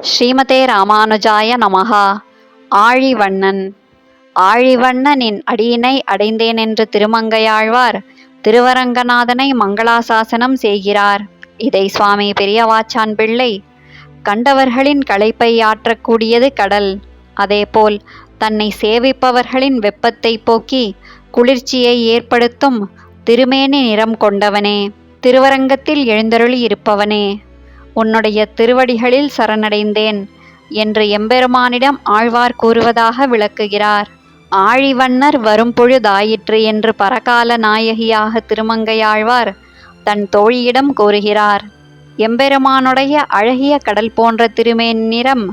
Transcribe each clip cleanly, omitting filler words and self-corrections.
ஸ்ரீமதே ராமானுஜாய நமஹா. ஆழிவண்ணன். ஆழிவண்ணனின் அடியினை அடைந்தேனென்று திருமங்கையாழ்வார் திருவரங்கநாதனை மங்களாசாசனம் செய்கிறார். இதை சுவாமி பெரியவாச்சான் பிள்ளை, கண்டவர்களின் களைப்பை ஆற்றக்கூடியது கடல், அதேபோல் தன்னை சேவிப்பவர்களின் வெப்பத்தை போக்கி குளிர்ச்சியை ஏற்படுத்தும் திருமேனி நிறம் கொண்டவனே, திருவரங்கத்தில் எழுந்தருளி இருப்பவனே, உன்னுடைய திருவடிகளில் சரணடைந்தேன் என்று எம்பெருமானிடம் ஆழ்வார் கூறுவதாக விளக்குகிறார். ஆழிவண்ணர் வரும்பொழுதாயிற்று என்று பரகால நாயகியாக திருமங்கையாழ்வார் தன் தோழியிடம் கூறுகிறார். எம்பெருமானுடைய அழகிய கடல் போன்ற திருமேனி நிறம்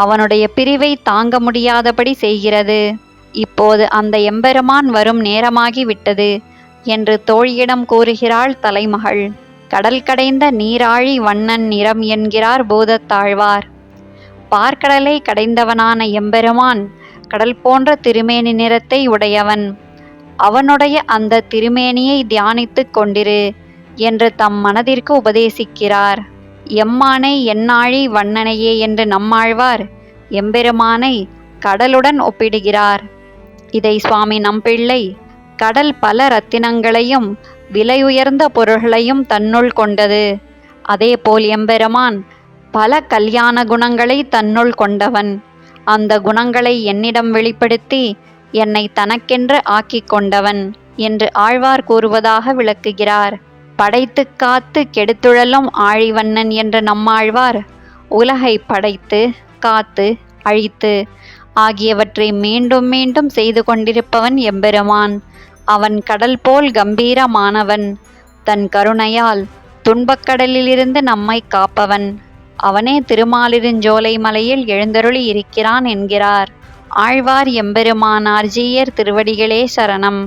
அவனுடைய பிரிவை தாங்க முடியாதபடி செய்கிறது. இப்போது அந்த எம்பெருமான் வரும் நேரமாகி விட்டது என்று தோழியிடம் கூறுகிறாள் தலைமகள். கடல் கடைந்த நீராழி வண்ணன் நிறம் என்கிறார் பூதத்தாழ்வார். பார்க்கடலை கடைந்தவனான எம்பெருமான் கடல் போன்ற திருமேனி நிறத்தை உடையவன். அவனுடைய அந்த திருமேனியை தியானித்து கொண்டிரு என்று தம் மனதிற்கு உபதேசிக்கிறார். எம்மானை என்னாழி வண்ணனையே என்று நம்மாழ்வார் எம்பெருமானை கடலுடன் ஒப்பிடுகிறார். இதை சுவாமி நம்பிள்ளை, கடல் பல ரத்தினங்களையும் விலையுயர்ந்த பொருள்களையும் தன்னுள் கொண்டது, அதேபோல் எம்பெருமான் பல கல்யாண குணங்களை தன்னுள் கொண்டவன், அந்த குணங்களை என்னிடம் வெளிப்படுத்தி என்னை தனக்கென்று ஆக்கிக் கொண்டவன் என்று ஆழ்வார் கூறுவதாக விளக்குகிறார். படைத்து காத்து கெடுத்துழலும் ஆழிவண்ணன் என்ற நம்மாழ்வார் உலகை படைத்து காத்து அழித்து ஆகியவற்றை மீண்டும் மீண்டும் செய்து கொண்டிருப்பவன் எம்பெருமான். அவன் கடல் போல் கம்பீரமானவன், தன் கருணையால் துன்பக்கடலிலிருந்து நம்மை காப்பவன். அவனே திருமாலிருஞ்சோலை மலையில் எழுந்தருளி இருக்கிறான் என்கிறார் ஆழ்வார் எம்பெருமானார் ஜீயர் திருவடிகளே சரணம்.